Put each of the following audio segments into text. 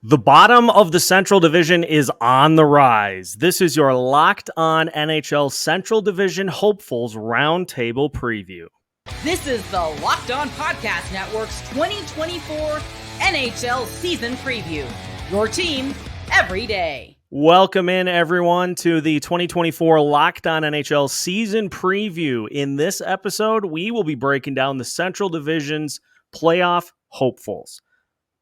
The bottom of the Central Division is on the rise. This is your Locked On NHL Central Division Hopefuls Roundtable Preview. This is the Locked On Podcast Network's 2024 NHL Season Preview. Your team every day. Welcome in, everyone, to the 2024 Locked On NHL Season Preview. In this episode, we will be breaking down the Central Division's playoff hopefuls.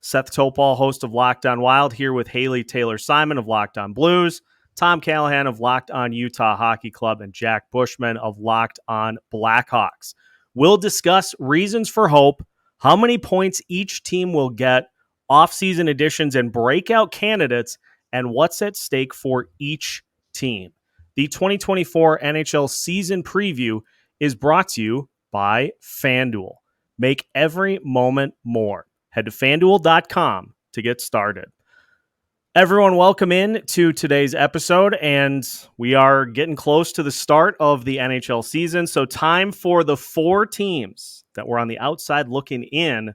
Seth Toupal, host of Locked On Wild, here with Haley Taylor-Simon of Locked On Blues, Tom Callahan of Locked On Utah Hockey Club, and Jack Bushman of Locked On Blackhawks. We'll discuss reasons for hope, how many points each team will get, offseason additions and breakout candidates, and what's at stake for each team. The 2024 NHL Season Preview is brought to you by FanDuel. Make every moment more. Head to FanDuel.com to get started. Everyone, welcome in to today's episode, and we are getting close to the start of the NHL season, so time for the four teams that were on the outside looking in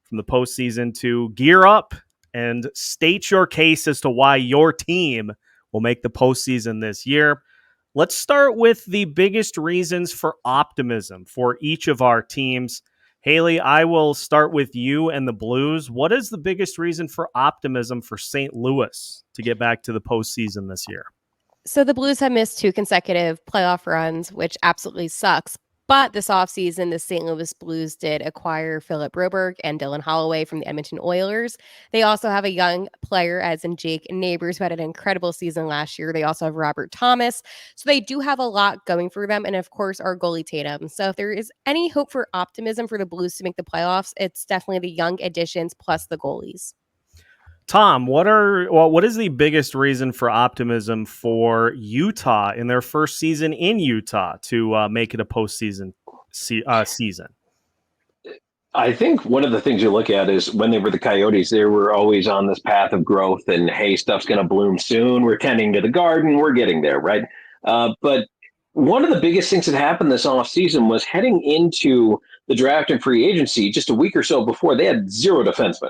from the postseason to gear up and state your case as to why your team will make the postseason this year. Let's start with the biggest reasons for optimism for each of our teams. Haley, I will start with you and the Blues. What is the biggest reason for optimism for St. Louis to get back to the postseason this year? So the Blues have missed two consecutive playoff runs, which absolutely sucks. But this offseason, the St. Louis Blues did acquire Philip Broberg and Dylan Holloway from the Edmonton Oilers. They also have a young player, as in Jake Neighbors, who had an incredible season last year. They also have Robert Thomas. So they do have a lot going for them. And of course, our goalie Tatum. So if there is any hope for optimism for the Blues to make the playoffs, it's definitely the young additions plus the goalies. Tom, what is the biggest reason for optimism for Utah in their first season in Utah to make it a postseason season? I think one of the things you look at is when they were the Coyotes, they were always on this path of growth and, hey, stuff's going to bloom soon. We're tending to the garden. We're getting there, right? But one of the biggest things that happened this offseason was heading into the draft and free agency just a week or so before, they had zero defensemen.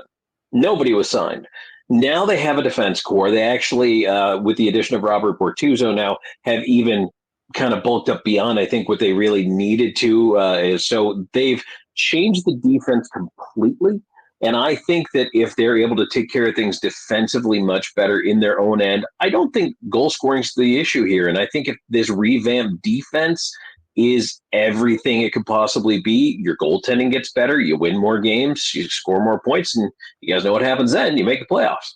Nobody was signed. Now they have a defense core. They actually, with the addition of Robert Bortuzzo now, have even kind of bulked up beyond, I think, what they really needed to. So they've changed the defense completely. And I think that if they're able to take care of things defensively much better in their own end, I don't think goal scoring is the issue here. And I think if this revamped defense is everything it could possibly be, your goaltending gets better, you win more games, you score more points, and you guys know what happens then. You make the playoffs.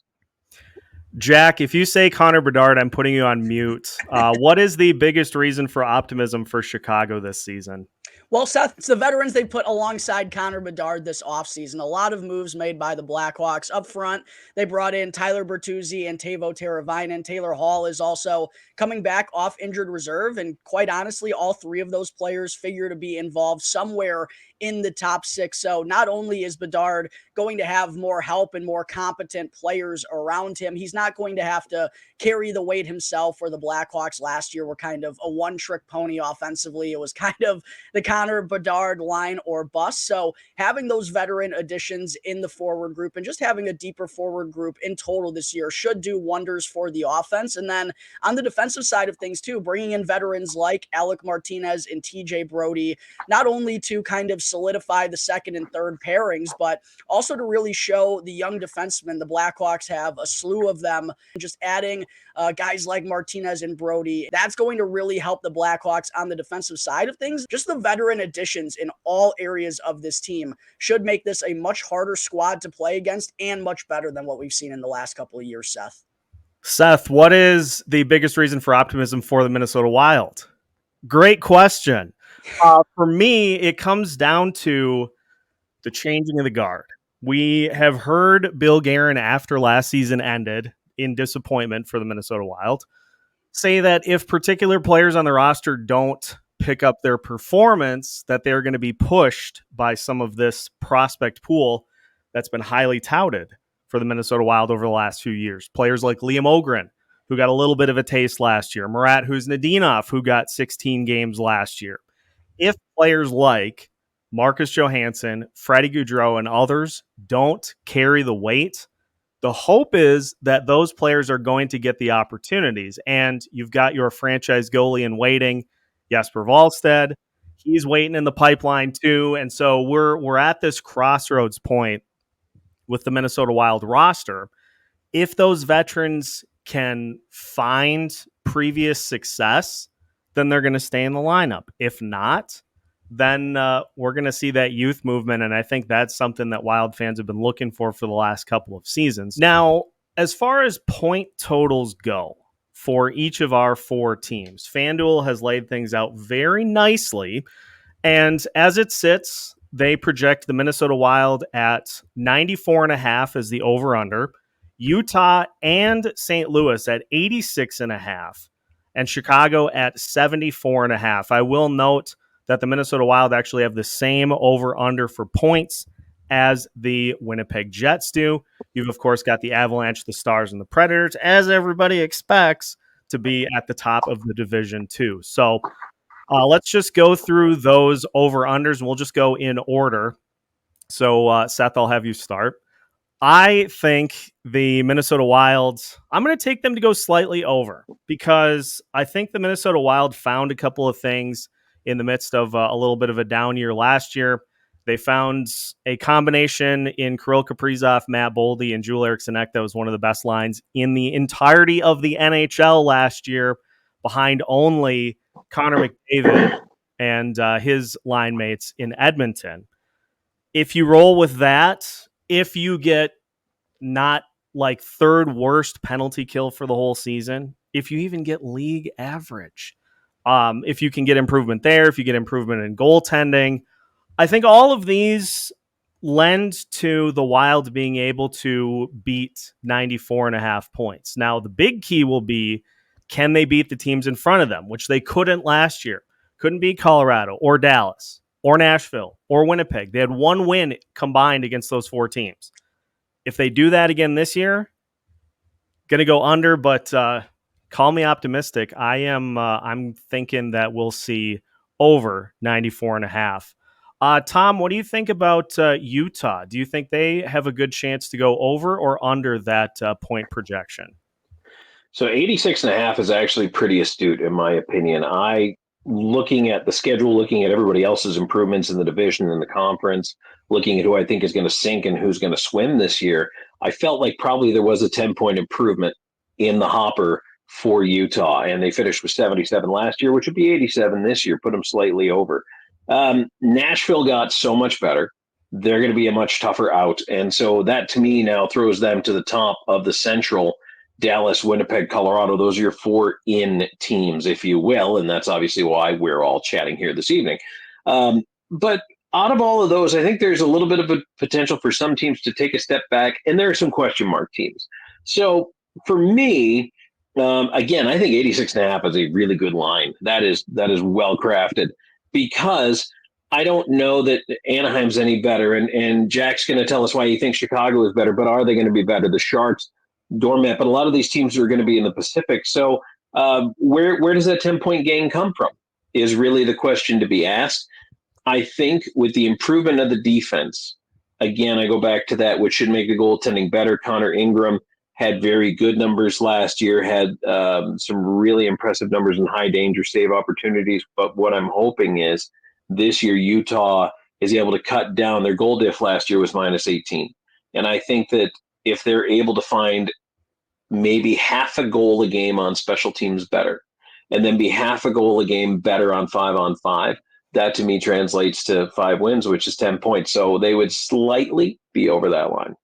Jack, if you say Connor Bedard, I'm putting you on mute. What is the biggest reason for optimism for Chicago this season? Well, Seth, it's the veterans they put alongside Connor Bedard this offseason. A lot of moves made by the Blackhawks. Up front, they brought in Tyler Bertuzzi and Teuvo Teravainen. Taylor Hall is also coming back off injured reserve. And quite honestly, all three of those players figure to be involved somewhere in the top six. So not only is Bedard going to have more help and more competent players around him, he's not going to have to carry the weight himself, where the Blackhawks last year were kind of a one-trick pony offensively. It was kind of the Connor Bedard line or bust. So having those veteran additions in the forward group and just having a deeper forward group in total this year should do wonders for the offense. And then on the defensive side of things too, bringing in veterans like Alec Martinez and TJ Brody, not only to kind of solidify the second and third pairings, but also to really show the young defensemen. The Blackhawks have a slew of them. Just adding guys like Martinez and Brody, that's going to really help the Blackhawks on the defensive side of things. Just the veteran additions in all areas of this team should make this a much harder squad to play against and much better than what we've seen in the last couple of years, Seth. Seth, what is the biggest reason for optimism for the Minnesota Wild? Great question. For me, it comes down to the changing of the guard. We have heard Bill Guerin, after last season ended in disappointment for the Minnesota Wild, say that if particular players on the roster don't pick up their performance, that they're going to be pushed by some of this prospect pool that's been highly touted for the Minnesota Wild over the last few years. Players like Liam Ogren, who got a little bit of a taste last year. Murat Huznadinov, who got 16 games last year. If players like Marcus Johansson, Freddie Gaudreau, and others don't carry the weight, The hope is that those players are going to get the opportunities. And you've got your franchise goalie in waiting, Jesper Wallstedt. He's waiting in the pipeline too. And so we're at this crossroads point with the Minnesota Wild roster. If those veterans can find previous success, then they're going to stay in the lineup. If not, then we're going to see that youth movement. And I think that's something that Wild fans have been looking for the last couple of seasons. Now, as far as point totals go for each of our four teams, FanDuel has laid things out very nicely. And as it sits, they project the Minnesota Wild at 94.5 as the over-under, Utah and St. Louis at 86.5, and Chicago at 74.5. I will note that the Minnesota Wild actually have the same over-under for points as the Winnipeg Jets do. You've, of course, got the Avalanche, the Stars, and the Predators, as everybody expects, to be at the top of the division too. So let's just go through those over-unders, and we'll just go in order. So, Seth, I'll have you start. I think the Minnesota Wild, I'm going to take them to go slightly over because I think the Minnesota Wild found a couple of things in the midst of a little bit of a down year last year. They found a combination in Kirill Kaprizov, Matt Boldy, and Joel Eriksson Ek that was one of the best lines in the entirety of the NHL last year, behind only Connor McDavid and his line mates in Edmonton. If you roll with that, if you get not like third worst penalty kill for the whole season, if you even get league average, if you can get improvement there, if you get improvement in goaltending, I think all of these lend to the Wild being able to beat 94.5 points. Now, the big key will be, can they beat the teams in front of them, which they couldn't last year? Couldn't beat Colorado or Dallas or Nashville or Winnipeg. They had one win combined against those four teams. If they do that again this year, going to go under, but call me optimistic. I'm thinking that we'll see over 94.5. Tom, what do you think about Utah? Do you think they have a good chance to go over or under that point projection? So 86.5 is actually pretty astute, in my opinion. Looking at the schedule, looking at everybody else's improvements in the division and the conference, looking at who I think is going to sink and who's going to swim this year, I felt like probably there was a 10-point improvement in the hopper for Utah. And they finished with 77 last year, which would be 87 this year, put them slightly over. Nashville got so much better. They're going to be a much tougher out. And so that, to me, now throws them to the top of the Central. Dallas, Winnipeg, Colorado, those are your four in teams, if you will. And that's obviously why we're all chatting here this evening. But out of all of those, I think there's a little bit of a potential for some teams to take a step back. And there are some question mark teams. So for me, again, I think 86.5 is a really good line. That is well crafted, because I don't know that Anaheim's any better. And Jack's going to tell us why he thinks Chicago is better, but are they going to be better? The Sharks, doormat, but a lot of these teams are going to be in the Pacific. So where does that 10-point gain come from is really the question to be asked. I think with the improvement of the defense, again, I go back to that, which should make the goaltending better. Connor Ingram had very good numbers last year, had some really impressive numbers in high danger save opportunities. But what I'm hoping is this year Utah is able to cut down. Their goal diff last year was -18. And I think that if they're able to find maybe half a goal a game on special teams better, and then be half a goal a game better on 5-on-5, that to me translates to 5 wins, which is 10 points. So they would slightly be over that line.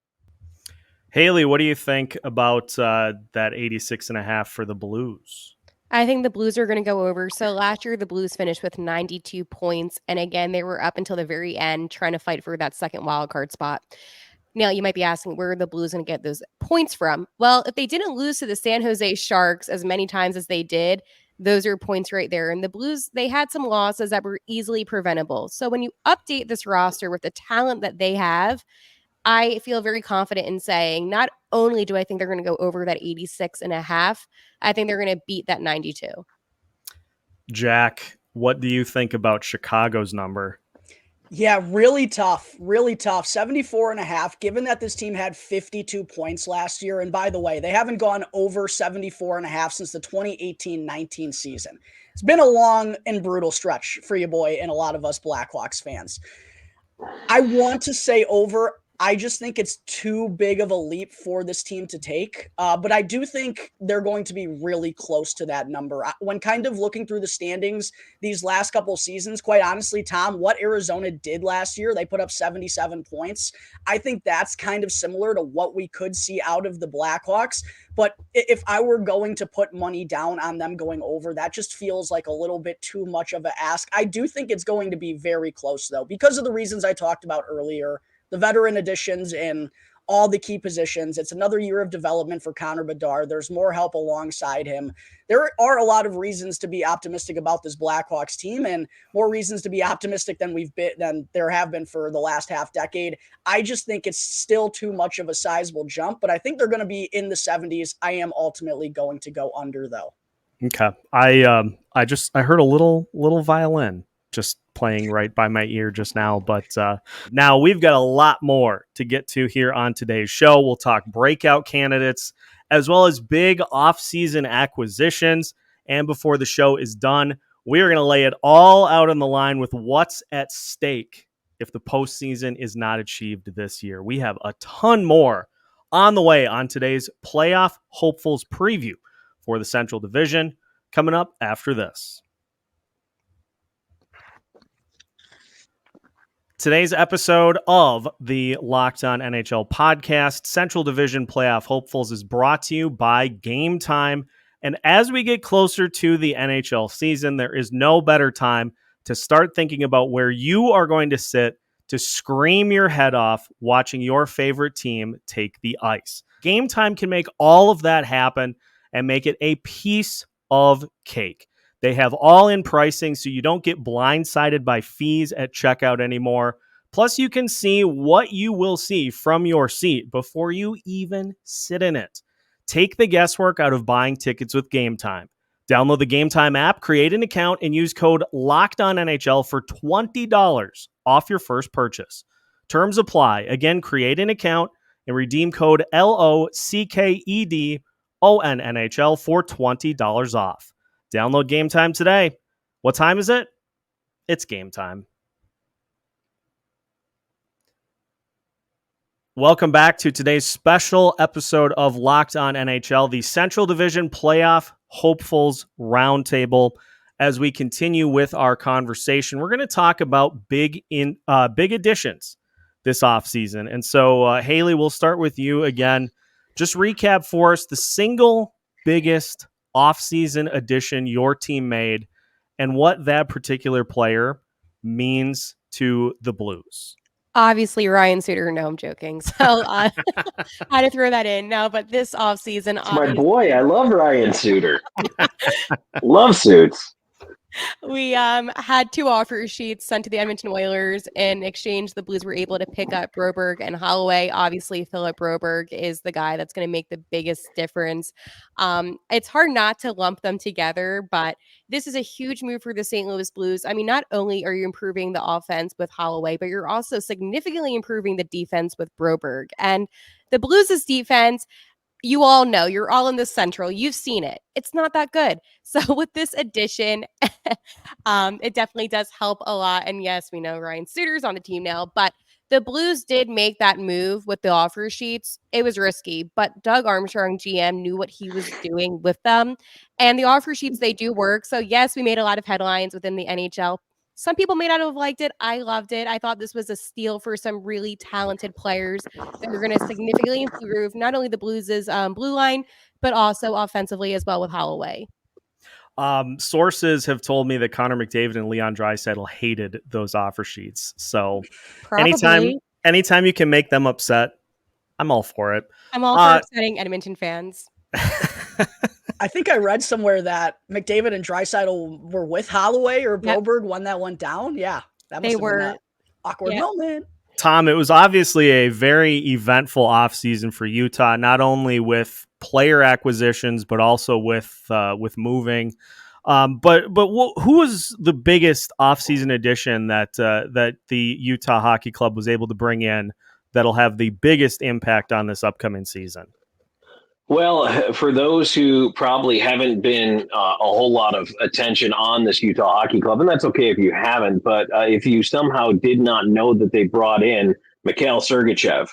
Haley, what do you think about that 86.5 for the Blues? I think the Blues are going to go over. So last year, the Blues finished with 92 points. And again, they were up until the very end trying to fight for that second wild card spot. Now, you might be asking, where are the Blues going to get those points from? Well, if they didn't lose to the San Jose Sharks as many times as they did, those are points right there. And the Blues, they had some losses that were easily preventable. So when you update this roster with the talent that they have, I feel very confident in saying not only do I think they're going to go over that 86.5, I think they're going to beat that 92. Jack, what do you think about Chicago's number? Yeah, really tough. Really tough. 74.5, given that this team had 52 points last year. And by the way, they haven't gone over 74.5 since the 2018-19 season. It's been a long and brutal stretch for you, boy, and a lot of us Blackhawks fans. I want to say over. I just think it's too big of a leap for this team to take. But I do think they're going to be really close to that number. When kind of looking through the standings these last couple seasons, quite honestly, Tom, what Arizona did last year, they put up 77 points. I think that's kind of similar to what we could see out of the Blackhawks. But if I were going to put money down on them going over, that just feels like a little bit too much of an ask. I do think it's going to be very close, though, because of the reasons I talked about earlier, the veteran additions in all the key positions. It's another year of development for Connor Bedard. There's more help alongside him. There are a lot of reasons to be optimistic about this Blackhawks team, and more reasons to be optimistic than there have been for the last half decade. I just think it's still too much of a sizable jump, but I think they're going to be in the 70s. I am ultimately going to go under, though. Okay. I heard a little violin just playing right by my ear just now, but now we've got a lot more to get to here on today's show. We'll talk breakout candidates as well as big off-season acquisitions. And before the show is done, we're going to lay it all out on the line with what's at stake if the postseason is not achieved this year. We have a ton more on the way on today's Playoff Hopefuls preview for the Central Division, coming up after this. Today's episode of the Locked On NHL podcast, Central Division Playoff Hopefuls, is brought to you by Game Time. And as we get closer to the NHL season, there is no better time to start thinking about where you are going to sit to scream your head off watching your favorite team take the ice. Game Time can make all of that happen and make it a piece of cake. They have all-in pricing, so you don't get blindsided by fees at checkout anymore. Plus, you can see what you will see from your seat before you even sit in it. Take the guesswork out of buying tickets with Game Time. Download the Game Time app, create an account, and use code LOCKEDONNHL for $20 off your first purchase. Terms apply. Again, create an account and redeem code LOCKED ONNHL for $20 off. Download Game Time today. What time is it? It's game time. Welcome back to today's special episode of Locked On NHL, the Central Division Playoff Hopefuls Roundtable. As we continue with our conversation, we're going to talk about big additions this offseason. And so, Haley, we'll start with you again. Just recap for us the single biggest offseason addition your team made and what that particular player means to the Blues. Obviously, Ryan Suter. No, I'm joking. So I had to throw that in. No, but this offseason, my boy, I love Ryan Suter. Love suits. We had two offer sheets sent to the Edmonton Oilers. In exchange, the Blues were able to pick up Broberg and Holloway. Obviously, Philip Broberg is the guy that's going to make the biggest difference. It's hard not to lump them together, but this is a huge move for the St. Louis Blues. I mean, not only are you improving the offense with Holloway, but you're also significantly improving the defense with Broberg. And the Blues' defense, you all know, you're all in the Central. You've seen it. It's not that good. So with this addition, it definitely does help a lot. And yes, we know Ryan Suter's on the team now, but the Blues did make that move with the offer sheets. It was risky, but Doug Armstrong, GM, knew what he was doing with them. And the offer sheets, they do work. So yes, we made a lot of headlines within the NHL. Some people may not have liked it. I loved it. I thought this was a steal for some really talented players that are going to significantly improve not only the Blues' blue line, but also offensively as well with Holloway. Sources have told me that Connor McDavid and Leon Draisaitl hated those offer sheets. So Probably. anytime you can make them upset, I'm all for it. I'm all for upsetting Edmonton fans. I think I read somewhere that McDavid and Draisaitl were with Holloway or Broberg when that went down. Yeah, that must have been that awkward moment. Tom, it was obviously a very eventful offseason for Utah, not only with player acquisitions, but also with moving. Who was the biggest offseason addition that the Utah Hockey Club was able to bring in that'll have the biggest impact on this upcoming season? Well, for those who probably haven't been a whole lot of attention on this Utah Hockey Club, and that's okay if you haven't, but if you somehow did not know that they brought in Mikhail Sergachev,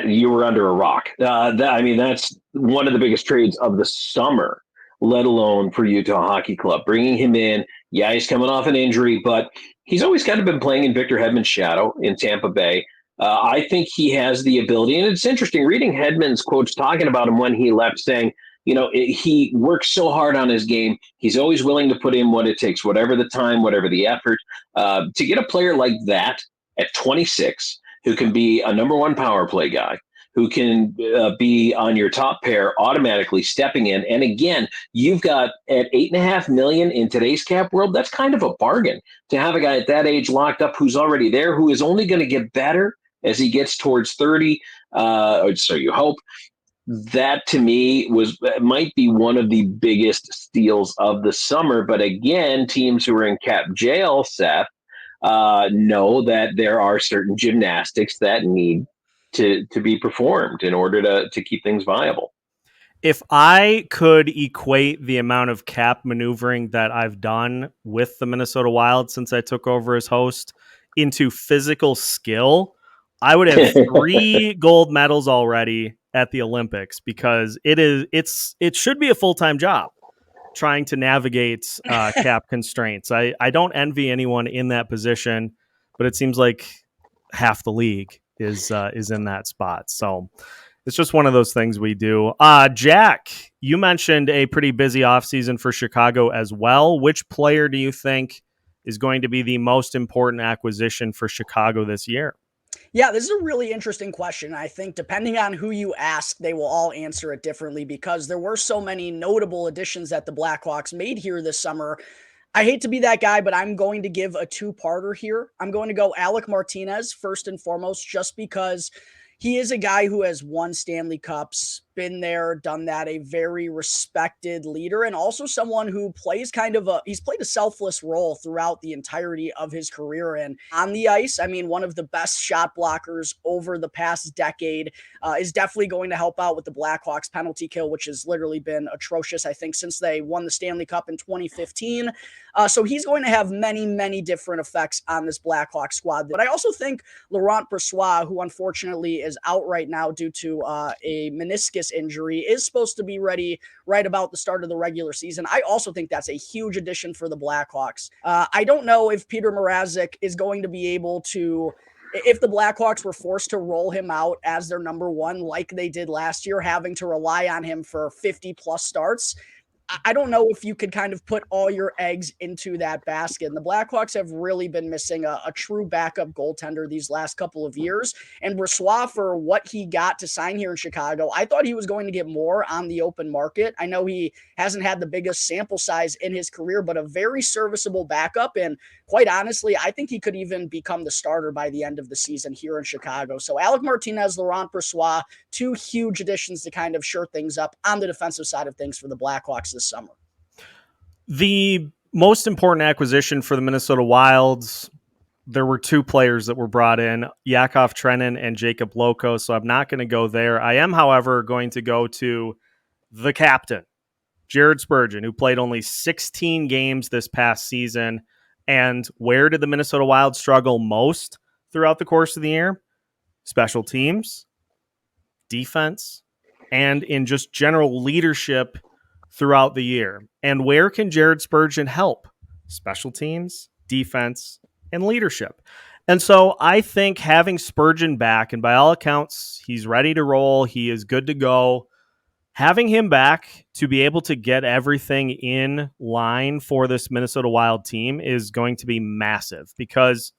you were under a rock. That's one of the biggest trades of the summer, let alone for Utah Hockey Club. Bringing him in, yeah, he's coming off an injury, but he's always kind of been playing in Victor Hedman's shadow in Tampa Bay. I think he has the ability, and it's interesting reading Hedman's quotes talking about him when he left, saying, he works so hard on his game. He's always willing to put in what it takes, whatever the time, whatever the effort. To get a player like that at 26, who can be a number one power play guy, who can be on your top pair automatically stepping in. And again, you've got at $8.5 million in today's cap world, that's kind of a bargain to have a guy at that age locked up who's already there, who is only going to get better as he gets towards 30. So you hope. That to me might be one of the biggest steals of the summer. But again, teams who are in cap jail, Seth, know that there are certain gymnastics that need to be performed in order to keep things viable. If I could equate the amount of cap maneuvering that I've done with the Minnesota Wild since I took over as host into physical skill, I would have 3 gold medals already at the Olympics, because it should be a full-time job trying to navigate cap constraints. I don't envy anyone in that position, but it seems like half the league is in that spot. So it's just one of those things we do. Jack, you mentioned a pretty busy offseason for Chicago as well. Which player do you think is going to be the most important acquisition for Chicago this year? Yeah, this is a really interesting question. I think depending on who you ask, they will all answer it differently, because there were so many notable additions that the Blackhawks made here this summer. I hate to be that guy, but I'm going to give a two-parter here. I'm going to go Alec Martinez first and foremost, just because he is a guy who has won Stanley Cups, been there, done that, a very respected leader, and also someone who plays he's played a selfless role throughout the entirety of his career. And on the ice, I mean, one of the best shot blockers over the past decade, is definitely going to help out with the Blackhawks penalty kill, which has literally been atrocious, I think, since they won the Stanley Cup in 2015. So he's going to have many, many different effects on this Blackhawks squad. But I also think Laurent Brossoit, who unfortunately is out right now due to a meniscus injury, is supposed to be ready right about the start of the regular season. I also think that's a huge addition for the Blackhawks. I don't know if Peter Mrazek is going to be able to, if the Blackhawks were forced to roll him out as their number one, like they did last year, having to rely on him for 50 plus starts. I don't know if you could kind of put all your eggs into that basket. And the Blackhawks have really been missing a true backup goaltender these last couple of years. And Brossoit, for what he got to sign here in Chicago, I thought he was going to get more on the open market. I know he hasn't had the biggest sample size in his career, but a very serviceable backup. And quite honestly, I think he could even become the starter by the end of the season here in Chicago. So Alec Martinez, Laurent Brossoit, 2 huge additions to kind of shore things up on the defensive side of things for the Blackhawks this summer. The most important acquisition for the Minnesota Wilds, there were 2 players that were brought in, Yakov Trenin and Jacob Loko, so I'm not going to go there. I am, however, going to go to the captain, Jared Spurgeon, who played only 16 games this past season. And where did the Minnesota Wild struggle most throughout the course of the year? Special teams, defense, and in just general leadership throughout the year. And where can Jared Spurgeon help? Special teams, defense, and leadership. And so I think having Spurgeon back, and by all accounts, he's ready to roll, he is good to go. Having him back to be able to get everything in line for this Minnesota Wild team is going to be massive, because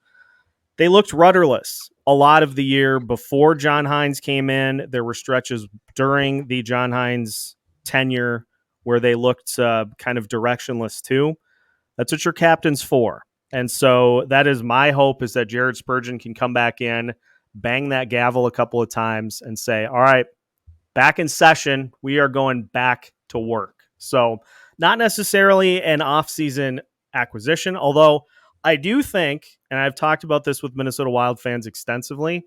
they looked rudderless a lot of the year before John Hines came in. There were stretches during the John Hines tenure where they looked kind of directionless too. That's what your captain's for. And so that is my hope, is that Jared Spurgeon can come back in, bang that gavel a couple of times and say, all right, back in session, we are going back to work. So not necessarily an offseason acquisition, although I do think, and I've talked about this with Minnesota Wild fans extensively,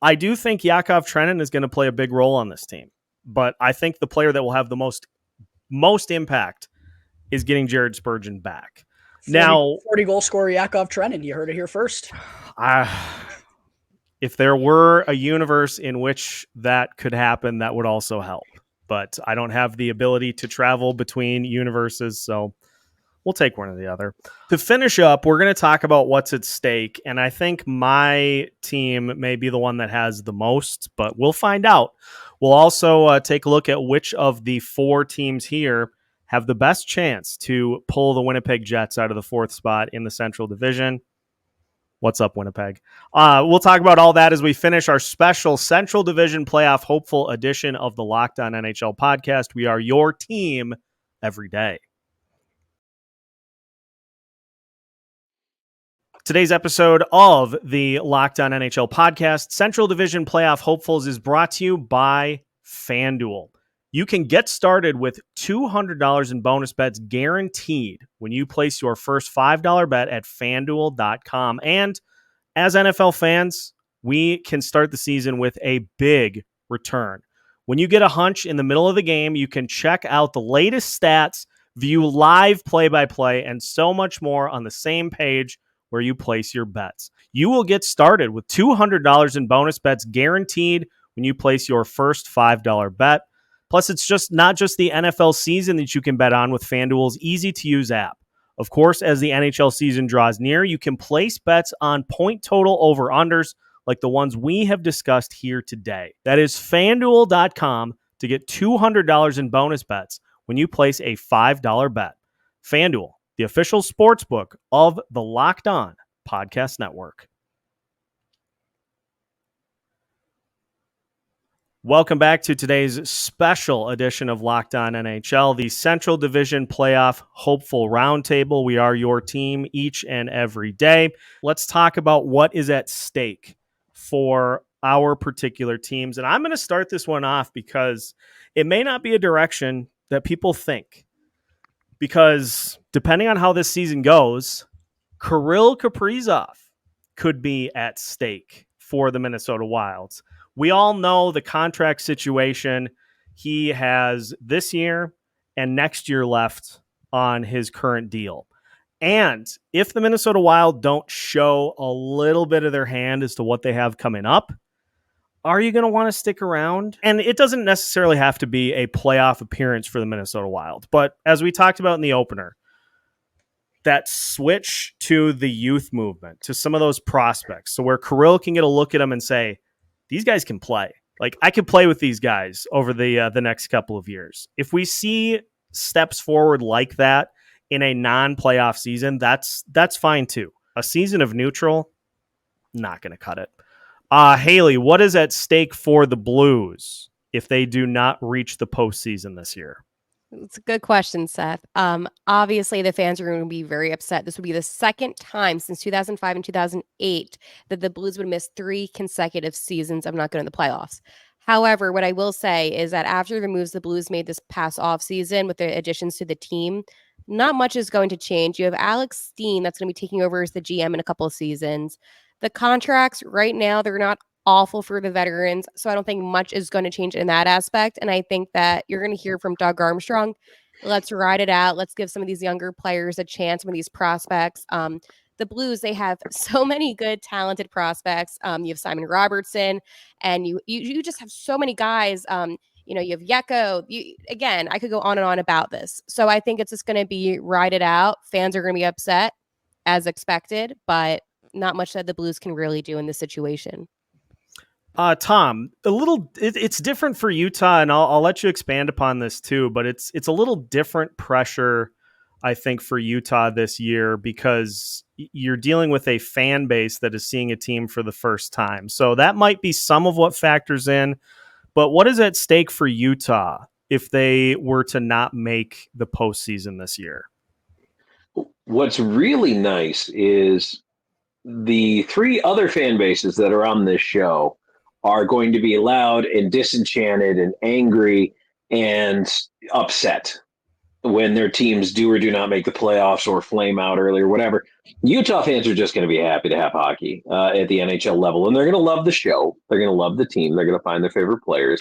I do think Yakov Trenin is going to play a big role on this team. But I think the player that will have the most impact is getting Jared Spurgeon back. 40 goal scorer Yakov Trenin. You heard it here first. If there were a universe in which that could happen, that would also help. But I don't have the ability to travel between universes, so we'll take one or the other. To finish up, we're going to talk about what's at stake, and I think my team may be the one that has the most, but we'll find out. We'll also take a look at which of the 4 teams here have the best chance to pull the Winnipeg Jets out of the 4th spot in the Central Division. What's up, Winnipeg? We'll talk about all that as we finish our special Central Division Playoff Hopeful edition of the Locked On NHL podcast. We are your team every day. Today's episode of the Locked On NHL podcast, Central Division Playoff Hopefuls, is brought to you by FanDuel. You can get started with $200 in bonus bets guaranteed when you place your first $5 bet at FanDuel.com. And as NFL fans, we can start the season with a big return. When you get a hunch in the middle of the game, you can check out the latest stats, view live play-by-play, and so much more on the same page where you place your bets. You will get started with $200 in bonus bets guaranteed when you place your first $5 bet. Plus, it's just not just the NFL season that you can bet on with FanDuel's easy-to-use app. Of course, as the NHL season draws near, you can place bets on point total over-unders like the ones we have discussed here today. That is FanDuel.com to get $200 in bonus bets when you place a $5 bet. FanDuel, the official sportsbook of the Locked On Podcast Network. Welcome back to today's special edition of Locked On NHL, the Central Division Playoff Hopeful Roundtable. We are your team each and every day. Let's talk about what is at stake for our particular teams. And I'm going to start this one off because it may not be a direction that people think. Because depending on how this season goes, Kirill Kaprizov could be at stake for the Minnesota Wilds. We all know the contract situation. He has this year and next year left on his current deal. And if the Minnesota Wild don't show a little bit of their hand as to what they have coming up, are you going to want to stick around? And it doesn't necessarily have to be a playoff appearance for the Minnesota Wild. But as we talked about in the opener, that switch to the youth movement, to some of those prospects, so where Kirill can get a look at them and say, these guys can play. Like, I could play with these guys over the next couple of years. If we see steps forward like that in a non-playoff season, that's fine too. A season of neutral, not going to cut it. Haley, what is at stake for the Blues if they do not reach the postseason this year? It's a good question, Seth. Obviously, the fans are going to be very upset. This would be the second time since 2005 and 2008 that the Blues would miss 3 consecutive seasons of not going to the playoffs. However, what I will say is that after the moves the Blues made this past offseason with the additions to the team, not much is going to change. You have Alex Steen that's going to be taking over as the GM in a couple of seasons. The contracts right now, they're not awful for the veterans, so I don't think much is going to change in that aspect. And I think that you're going to hear from Doug Armstrong, let's ride it out. Let's give some of these younger players a chance, some of these prospects. The Blues, they have so many good, talented prospects. You have Simon Robertson, and you just have so many guys. You have Yeko. Again, I could go on and on about this. So I think it's just going to be ride it out. Fans are going to be upset, as expected, but not much that the Blues can really do in this situation. Tom, it's different for Utah, and I'll let you expand upon this too, but it's a little different pressure, I think, for Utah this year because you're dealing with a fan base that is seeing a team for the first time. So that might be some of what factors in, but what is at stake for Utah if they were to not make the postseason this year? What's really nice is the 3 other fan bases that are on this show are going to be loud and disenchanted and angry and upset. when their teams do or do not make the playoffs or flame out early or whatever. Utah fans are just going to be happy to have hockey at the NHL level, and they're going to love the show. They're going to love the team. They're going to find their favorite players.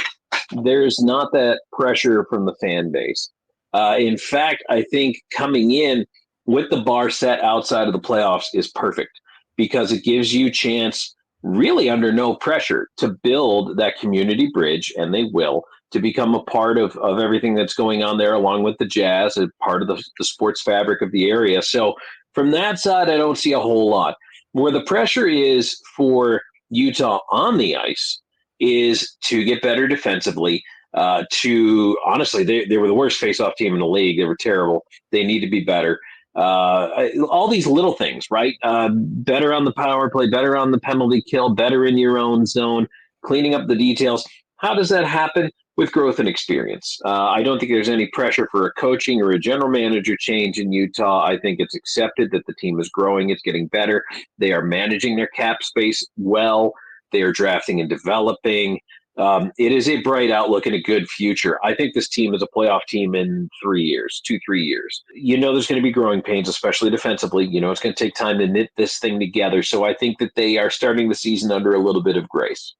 There's not that pressure from the fan base. In fact, I think coming in with the bar set outside of the playoffs is perfect because it gives you a chance, really under no pressure, to build that community bridge, and they will, to become a part of everything that's going on there, along with the Jazz, and part of the sports fabric of the area. So from that side, I don't see a whole lot. Where the pressure is for Utah on the ice is to get better defensively. To honestly, they were the worst face-off team in the league. They were terrible. They need to be better. All these little things, right? Better on the power play, better on the penalty kill, better in your own zone, cleaning up the details. How does that happen? With growth and experience. I don't think there's any pressure for a coaching or a general manager change in Utah. I think it's accepted that the team is growing. It's getting better. They are managing their cap space well. They are drafting and developing. It is a bright outlook and a good future. I think this team is a playoff team in 3 years, 2-3 years. There's going to be growing pains, especially defensively. It's going to take time to knit this thing together. So I think that they are starting the season under a little bit of grace.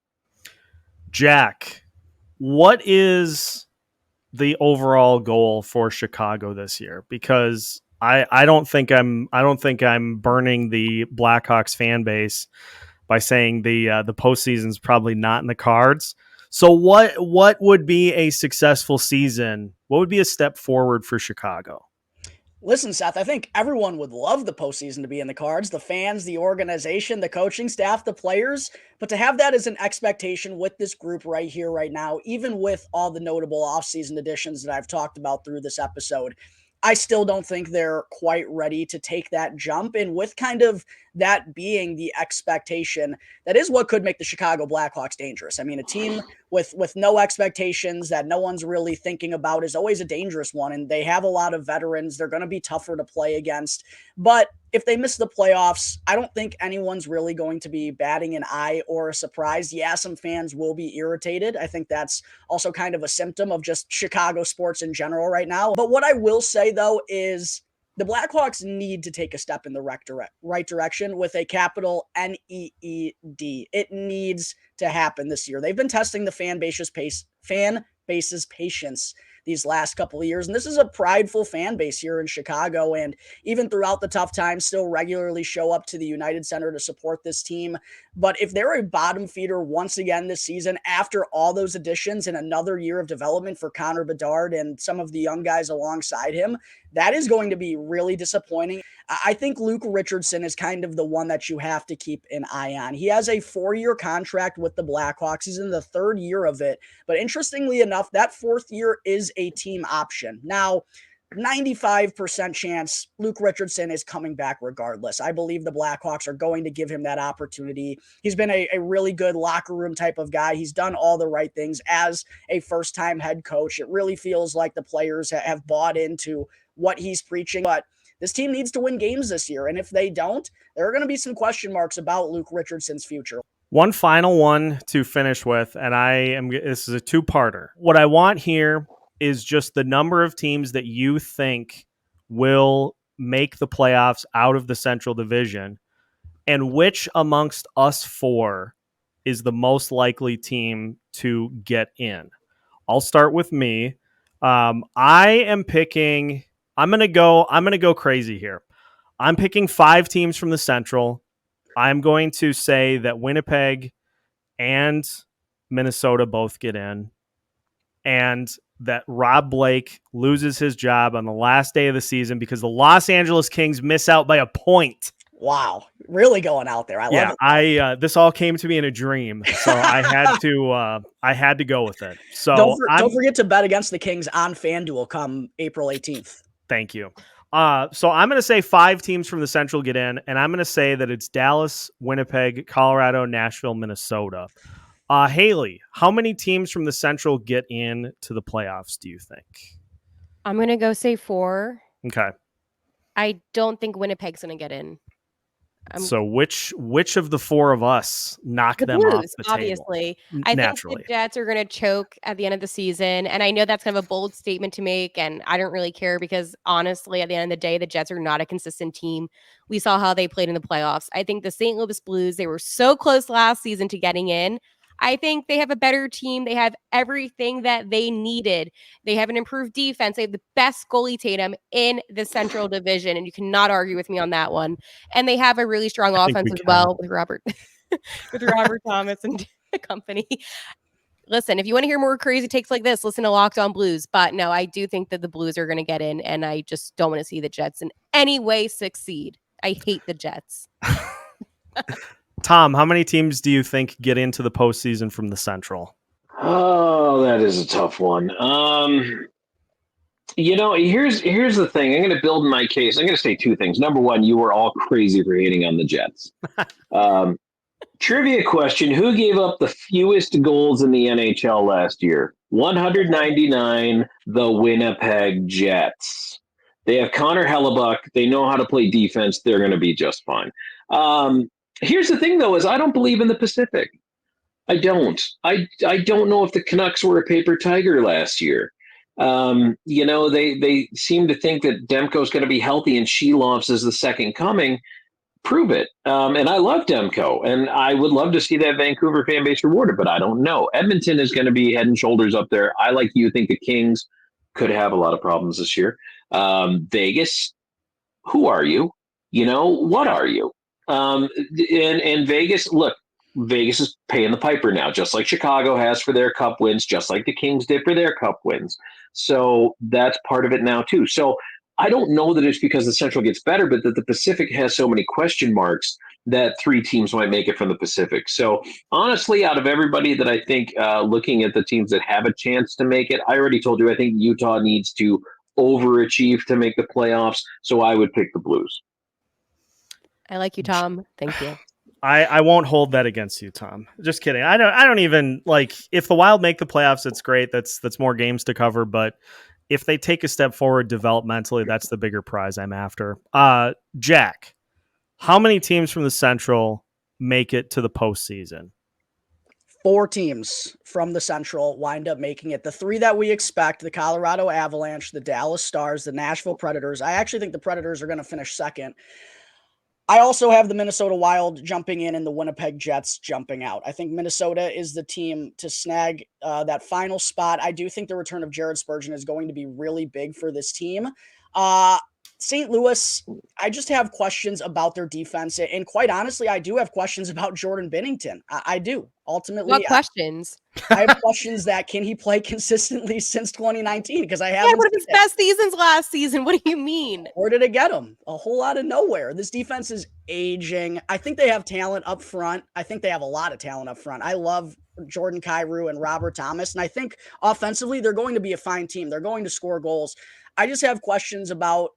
Jack, what is the overall goal for Chicago this year? Because I don't think I'm burning the Blackhawks fan base by saying the postseason's probably not in the cards. So what would be a successful season? What would be a step forward for Chicago? Listen, Seth, I think everyone would love the postseason to be in the cards, the fans, the organization, the coaching staff, the players. But to have that as an expectation with this group right here, right now, even with all the notable offseason additions that I've talked about through this episode, I still don't think they're quite ready to take that jump. And with kind of that being the expectation, that is what could make the Chicago Blackhawks dangerous. I mean, a team with no expectations that no one's really thinking about is always a dangerous one. And they have a lot of veterans. They're going to be tougher to play against. But if they miss the playoffs, I don't think anyone's really going to be batting an eye or a surprise. Yeah, some fans will be irritated. I think that's also kind of a symptom of just Chicago sports in general right now. But what I will say, though, is the Blackhawks need to take a step in the right direction with a capital NEED. It needs to happen this year. They've been testing the fan base's patience these last couple of years. And this is a prideful fan base here in Chicago. And even throughout the tough times, still regularly show up to the United Center to support this team. But if they're a bottom feeder once again this season, after all those additions and another year of development for Connor Bedard and some of the young guys alongside him, that is going to be really disappointing. I think Luke Richardson is kind of the one that you have to keep an eye on. He has a 4-year contract with the Blackhawks. He's in the 3rd year of it. But interestingly enough, that 4th year is a team option. Now, 95% chance Luke Richardson is coming back regardless. I believe the Blackhawks are going to give him that opportunity. He's been a really good locker room type of guy. He's done all the right things as a first-time head coach. It really feels like the players have bought into what he's preaching. But this team needs to win games this year. And if they don't, there are going to be some question marks about Luke Richardson's future. One final one to finish with, and this is a two-parter. What I want here is just the number of teams that you think will make the playoffs out of the Central Division, and which amongst us four is the most likely team to get in. I'll start with me. I am picking. I'm gonna go crazy here. I'm picking 5 teams from the Central. I'm going to say that Winnipeg and Minnesota both get in, and that Rob Blake loses his job on the last day of the season because the Los Angeles Kings miss out by a point. Wow, really going out there. I love it. This all came to me in a dream, so I had to go with it. So don't forget to bet against the Kings on FanDuel come April 18th. Thank you. So I'm going to say 5 teams from the Central get in, and I'm going to say that it's Dallas, Winnipeg, Colorado, Nashville, Minnesota. Haley, how many teams from the Central get in to the playoffs, do you think? I'm going to go say 4. Okay. I don't think Winnipeg's going to get in. So which of the four of us knock The them off Blues, the obviously. table? I think Naturally. the Jets are going to choke at the end of the season. And I know that's kind of a bold statement to make. And I don't really care because honestly, at the end of the day, the Jets are not a consistent team. We saw how they played in the playoffs. I think the St. Louis Blues, they were so close last season to getting in. I think they have a better team. They have everything that they needed. They have an improved defense. They have the best goalie tandem in the Central Division. And you cannot argue with me on that one. And they have a really strong I think offense we as can. well with Robert. With Robert Thomas and company. Listen, if you want to hear more crazy takes like this, listen to Locked On Blues. But no, I do think that the Blues are going to get in, and I just don't want to see the Jets in any way succeed. I hate the Jets. Tom, how many teams do you think get into the postseason from the Central? Oh, that is a tough one. Here's the thing. I'm going to build my case. I'm going to say two things. Number one, you were all crazy for hating on the Jets. Trivia question: who gave up the fewest goals in the NHL last year? 199. The Winnipeg Jets. They have Connor Hellebuck. They know how to play defense. They're going to be just fine. Here's the thing, though: is I don't believe in the Pacific. I don't. I don't know if the Canucks were a paper tiger last year. They seem to think that Demko's going to be healthy and Shelov's is the second coming. Prove it. And I love Demko, and I would love to see that Vancouver fan base rewarded, but I don't know. Edmonton is going to be head and shoulders up there. I, like you, think the Kings could have a lot of problems this year. Vegas, who are you? What are you? And Vegas, look, Vegas is paying the piper now, just like Chicago has for their cup wins, just like the Kings did for their cup wins. So that's part of it now, too. So I don't know that it's because the Central gets better, but that the Pacific has so many question marks that three teams might make it from the Pacific. So honestly, out of everybody that I think, looking at the teams that have a chance to make it, I already told you, I think Utah needs to overachieve to make the playoffs. So I would pick the Blues. I like you, Tom. Thank you. I won't hold that against you, Tom. Just kidding. I don't even like, if the Wild make the playoffs, it's great. That's more games to cover, but if they take a step forward developmentally, that's the bigger prize I'm after. Jack, how many teams from the Central make it to the postseason? 4 teams from the Central wind up making it. The 3 that we expect: the Colorado Avalanche, the Dallas Stars, the Nashville Predators. I actually think the Predators are going to finish second. I also have the Minnesota Wild jumping in and the Winnipeg Jets jumping out. I think Minnesota is the team to snag that final spot. I do think the return of Jared Spurgeon is going to be really big for this team. St. Louis, I just have questions about their defense. And quite honestly, I do have questions about Jordan Binnington. I do. Ultimately, What questions? I have questions that, can he play consistently since 2019? Because I haven't one of his best seasons last season. What do you mean? Where did it get him? A whole lot of nowhere. This defense is aging. I think they have talent up front. I think they have a lot of talent up front. I love Jordan Kyrou and Robert Thomas. And I think offensively, they're going to be a fine team. They're going to score goals. I just have questions about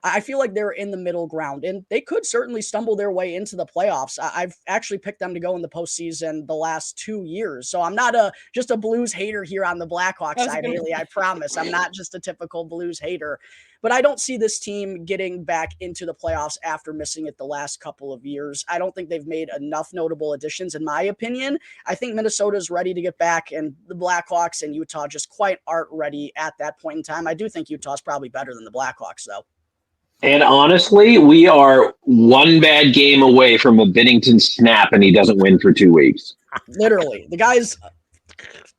I feel like they're in the middle ground, and they could certainly stumble their way into the playoffs. I've actually picked them to go in the postseason the last 2 years. So I'm not just a Blues hater here on the Blackhawks side, Haley. I promise. I'm not just a typical Blues hater. But I don't see this team getting back into the playoffs after missing it the last couple of years. I don't think they've made enough notable additions, in my opinion. I think Minnesota's ready to get back, and the Blackhawks and Utah just quite aren't ready at that point in time. I do think Utah's probably better than the Blackhawks, though. And honestly, we are one bad game away from a Binnington snap, and he doesn't win for 2 weeks. Literally. The guy's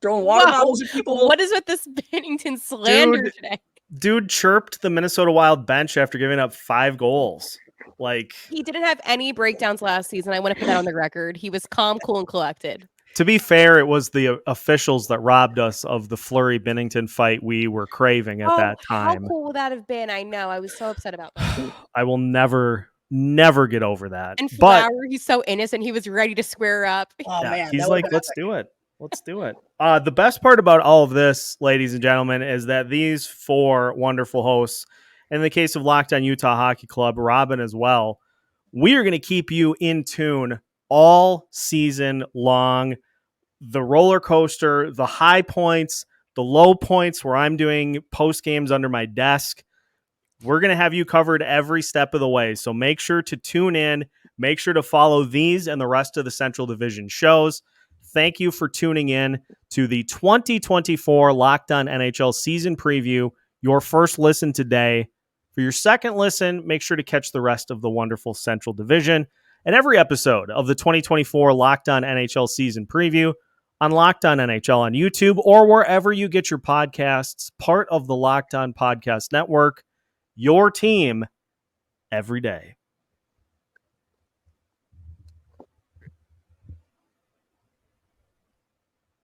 throwing water bottles at people. What is with this Binnington slander today? Dude chirped the Minnesota Wild bench after giving up 5 goals. Like, he didn't have any breakdowns last season. I want to put that on the record. He was calm, cool, and collected. To be fair, it was the officials that robbed us of the Fleury Binnington fight we were craving at that time. How cool would that have been? I know. I was so upset about that. I will never get over that. And Flower, he's so innocent. He was ready to square up. Oh, yeah, man. He's like, let's do it. Let's do it. The best part about all of this, ladies and gentlemen, is that these 4 wonderful hosts, in the case of Locked On Utah Hockey Club, Robin as well, we are going to keep you in tune all season long. The roller coaster, the high points, the low points where I'm doing post games under my desk. We're going to have you covered every step of the way. So make sure to tune in. Make sure to follow these and the rest of the Central Division shows. Thank you for tuning in to the 2024 Locked On NHL season preview. Your first listen today. For your second listen, make sure to catch the rest of the wonderful Central Division and every episode of the 2024 Locked On NHL season preview on Locked On NHL on YouTube or wherever you get your podcasts, part of the Locked On Podcast Network. Your team every day.